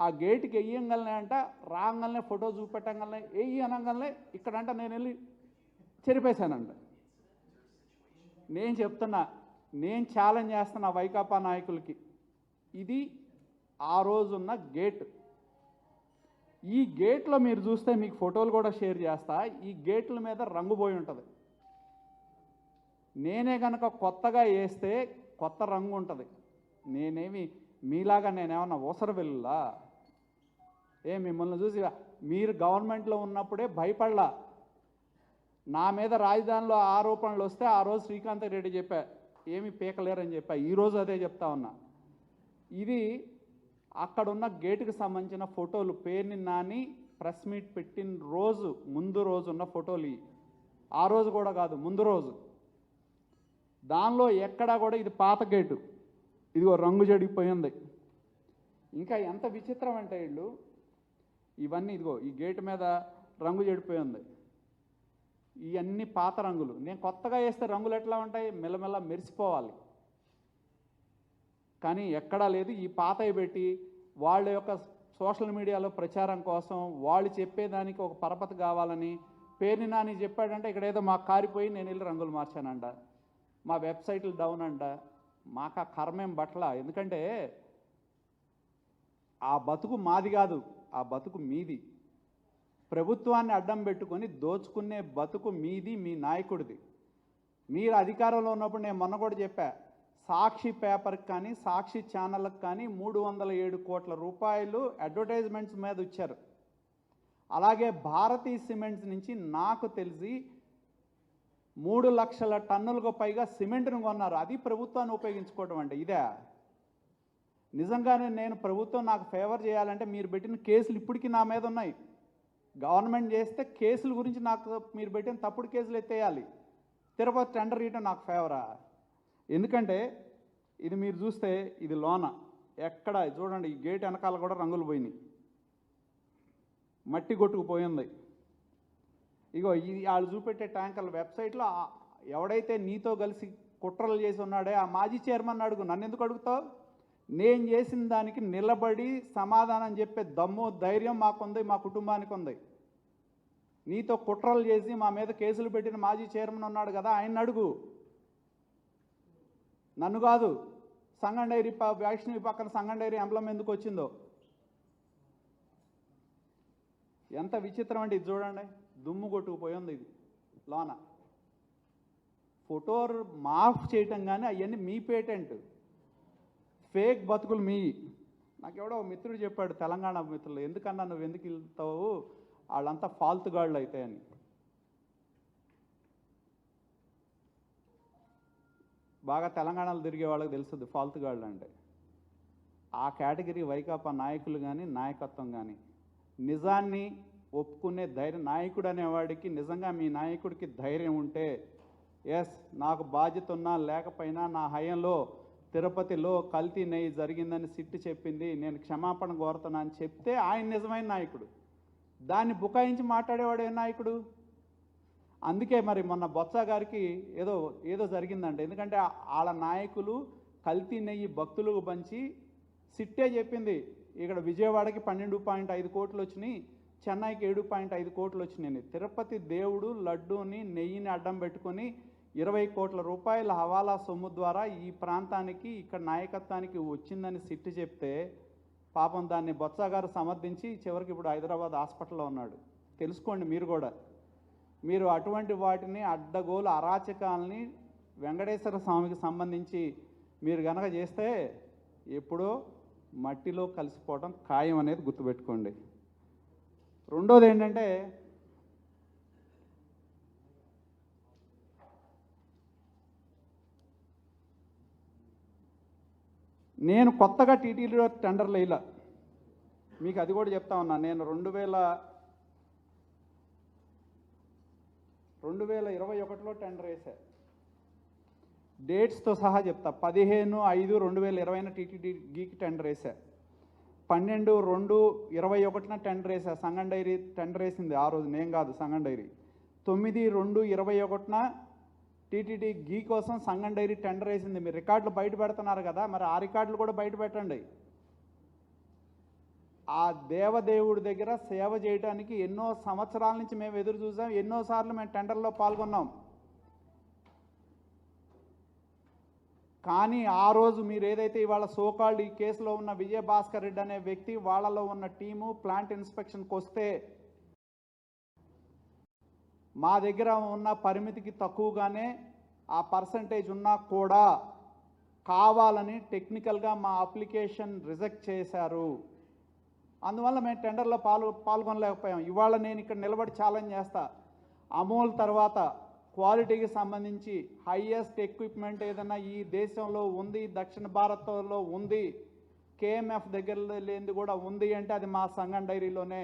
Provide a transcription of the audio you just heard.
ఆ గేట్కి వెయ్యంగానే అంట రాగానే ఫోటో చూపెట్టంగానే వెయ్యి అనగానే ఇక్కడంట నేను వెళ్ళి చెరిపేశానంట. నేను చెప్తున్నా, నేను ఛాలెంజ్ చేస్తున్నా వైకాపా నాయకులకి, ఇది ఆ రోజున్న గేట్. ఈ గేట్లో మీరు చూస్తే మీకు ఫోటోలు కూడా షేర్ చేస్తా. ఈ గేట్ల మీద రంగు పోయి ఉంటుంది. నేనే కనుక కొత్తగా వేస్తే కొత్త రంగు ఉంటుంది. నేనేమి మీలాగా నేనేమన్నా ఊసర వెళ్ళా? మిమ్మల్ని చూసి మీరు గవర్నమెంట్లో ఉన్నప్పుడే భయపడలా. నా మీద రాజధానిలో ఆరోపణలు వస్తే ఆ రోజు శ్రీకాంత్ రెడ్డి చెప్పా, ఏమి పీకలేరని చెప్పా. ఈరోజు అదే చెప్తా ఉన్నా. ఇది అక్కడున్న గేటుకి సంబంధించిన ఫోటోలు. పేర్ని నాని ప్రెస్ మీట్ పెట్టిన రోజు ముందు రోజు ఉన్న ఫోటోలు. ఆ రోజు కూడా కాదు, ముందు రోజు. దానిలో ఎక్కడా కూడా ఇది పాత గేటు, ఇదిగో రంగు చెడిపోయింది. ఇంకా ఎంత విచిత్రం అంటే వీళ్ళు ఇవన్నీ, ఇదిగో ఈ గేటు మీద రంగు చెడిపోయింది. ఇవన్నీ పాత రంగులు. నేను కొత్తగా వేస్తే రంగులు ఎట్లా ఉంటాయి? మెల్లమెల్ల మెరిసిపోవాలి. కానీ ఎక్కడా లేదు. ఈ పాతవి పెట్టి వాళ్ళ యొక్క సోషల్ మీడియాలో ప్రచారం కోసం వాళ్ళు చెప్పేదానికి ఒక పరపతి కావాలని పేర్ని నాని చెప్పాడంటే ఇక్కడ ఏదో మాకు కారిపోయి నేను వెళ్ళి రంగులు మార్చానంట, మా వెబ్సైట్లు డౌన్ అంట. మాకు ఆ కర్మేం బట్ల. ఎందుకంటే ఆ బతుకు మాది కాదు, ఆ బతుకు మీది. ప్రభుత్వాన్ని అడ్డం పెట్టుకొని దోచుకునే బతుకు మీది, మీ నాయకుడిది. మీరు అధికారంలో ఉన్నప్పుడు నేను మొన్న కూడా చెప్పా, సాక్షి పేపర్కి కానీ సాక్షి ఛానళ్ళకి కానీ 307 కోట్ల రూపాయలు అడ్వర్టైజ్మెంట్స్ మీద ఇచ్చారు. అలాగే భారతీ సిమెంట్స్ నుంచి నాకు తెలిసి 3 లక్షల టన్నులకు పైగా సిమెంట్ను కొన్నారు. అది ప్రభుత్వాన్ని ఉపయోగించుకోవడం అంటే ఇదే? నిజంగానే నేను ప్రభుత్వం నాకు ఫేవర్ చేయాలంటే మీరు పెట్టిన కేసులు ఇప్పటికీ నా మీద ఉన్నాయి. గవర్నమెంట్ చేస్తే కేసుల గురించి నాకు మీరు పెట్టిన తప్పుడు కేసులు ఎత్తేయాలి. తిరుపతి టెండర్ ఇయటం నాకు ఫేవరా? ఎందుకంటే ఇది మీరు చూస్తే ఇది లోన ఎక్కడ చూడండి, ఈ గేట్ వెనకాల కూడా రంగులు పోయినాయి, మట్టి కొట్టుకుపోయింది. ఇగో ఇది వాళ్ళు చూపెట్టే ట్యాంకర్ల వెబ్సైట్లో ఎవడైతే నీతో కలిసి కుట్రలు చేసి ఉన్నాడే ఆ మాజీ చైర్మన్ అడుగు. నన్ను ఎందుకు అడుగుతావు? నేను చేసిన దానికి నిలబడి సమాధానం చెప్పే దమ్ము ధైర్యం మాకుంది, మా కుటుంబానికి ఉంది. నీతో కుట్రలు చేసి మా మీద కేసులు పెట్టిన మాజీ చైర్మన్ ఉన్నాడు కదా, ఆయన అడుగు, నన్ను కాదు. సంగం డైరీ వైష్ణవి పక్కన సంగం డైరీ ఎంబ్లం ఎందుకు వచ్చిందో ఎంత విచిత్రం అంటే ఇది చూడండి, దుమ్ము కొట్టుకుపోయింది. ఇది లోన ఫోటో మాఫ్ చేయటం కానీ అవన్నీ మీ పేటెంట్, ఫేక్ బతుకులు మీ. నాకెవడో మిత్రుడు చెప్పాడు, తెలంగాణ మిత్రులు, ఎందుకన్నా నువ్వు ఎందుకు వెళ్తావు, వాళ్ళంతా ఫాల్తుగాళ్ళు అయితే అని. బాగా తెలంగాణలో తిరిగే వాళ్ళకి తెలుస్తుంది ఫాల్తుగాళ్ళు అంటే. ఆ కేటగిరీ వైకాపా నాయకులు కానీ నాయకత్వం కానీ. నిజాన్ని ఒప్పుకునే ధైర్యం నాయకుడు అనేవాడికి, నిజంగా మీ నాయకుడికి ధైర్యం ఉంటే, ఎస్ నాకు బాధ్యత ఉన్నా లేకపోయినా నా హయంలో తిరుపతిలో కల్తీ నెయ్యి జరిగిందని సిట్టు చెప్పింది, నేను క్షమాపణ కోరుతున్నా అని చెప్తే ఆయన నిజమైన నాయకుడు. దాన్ని బుకాయించి మాట్లాడేవాడు ఏ నాయకుడు? అందుకే మరి మొన్న బొత్స గారికి ఏదో జరిగిందంటే, ఎందుకంటే వాళ్ళ నాయకులు కల్తీ నెయ్యి భక్తులకు పంచి సిట్టే చెప్పింది ఇక్కడ విజయవాడకి 12.5 కోట్లు వచ్చినాయి, చెన్నైకి 7.5 కోట్లు వచ్చినాయి. తిరుపతి దేవుడు లడ్డూని నెయ్యిని అడ్డం పెట్టుకొని 20 కోట్ల రూపాయల హవాలా సొమ్ము ద్వారా ఈ ప్రాంతానికి ఇక్కడ నాయకత్వానికి వచ్చిందని సిట్టు చెప్తే పాపం దాన్ని బొత్స గారు సమర్థించి చివరికి ఇప్పుడు హైదరాబాద్ హాస్పిటల్లో ఉన్నాడు. తెలుసుకోండి మీరు కూడా. మీరు అటువంటి వాటిని అడ్డగోలు అరాచకాలని వెంకటేశ్వర స్వామికి సంబంధించి మీరు గనక చేస్తే ఎప్పుడో మట్టిలో కలిసిపోవడం ఖాయం అనేది గుర్తుపెట్టుకోండి. రెండోది ఏంటంటే, నేను కొత్తగా టీటీడీలో టెండర్లు వేయలా, మీకు అది కూడా చెప్తా ఉన్నా. నేను 2021లో టెండర్ వేసా, డేట్స్తో సహా చెప్తా. 15/5/2020 టీటీడీకి టెండర్ వేసా, 12/2/21 టెండర్ వేసా. సంగం డైరీ టెండర్ వేసింది ఆ రోజు, నేను కాదు, సంగం డైరీ. 9/2/21 టీటీడీ గీ కోసం సంగం డైరీ టెండర్ వేసింది. మీరు రికార్డులు బయట పెడుతున్నారు కదా, మరి ఆ రికార్డులు కూడా బయట పెట్టండి. ఆ దేవదేవుడి దగ్గర సేవ చేయడానికి ఎన్నో సంవత్సరాల నుంచి మేము ఎదురు చూసాం, ఎన్నోసార్లు మేము టెండర్లో పాల్గొన్నాం. కానీ ఆ రోజు మీరు ఏదైతే ఇవాళ సోకాల్డ్ ఈ కేసులో ఉన్న విజయభాస్కర్ రెడ్డి అనే వ్యక్తి వాళ్ళలో ఉన్న టీము ప్లాంట్ ఇన్స్పెక్షన్కి వస్తే మా దగ్గర ఉన్న పరిమితికి తక్కువగానే ఆ పర్సంటేజ్ ఉన్నా కూడా కావాలని టెక్నికల్గా మా అప్లికేషన్ రిజెక్ట్ చేశారు. అందువల్ల మేము టెండర్లో పాల్గొనలేకపోయాం. ఇవాళ నేను ఇక్కడ నిలబడి ఛాలెంజ్ చేస్తా, అమూల్ తర్వాత క్వాలిటీకి సంబంధించి హైయెస్ట్ ఎక్విప్మెంట్ ఏదైనా ఈ దేశంలో ఉంది, దక్షిణ భారత్లో ఉంది, కేఎంఎఫ్ దగ్గర లేనిది కూడా ఉంది అంటే అది మా సంగం డైరీలోనే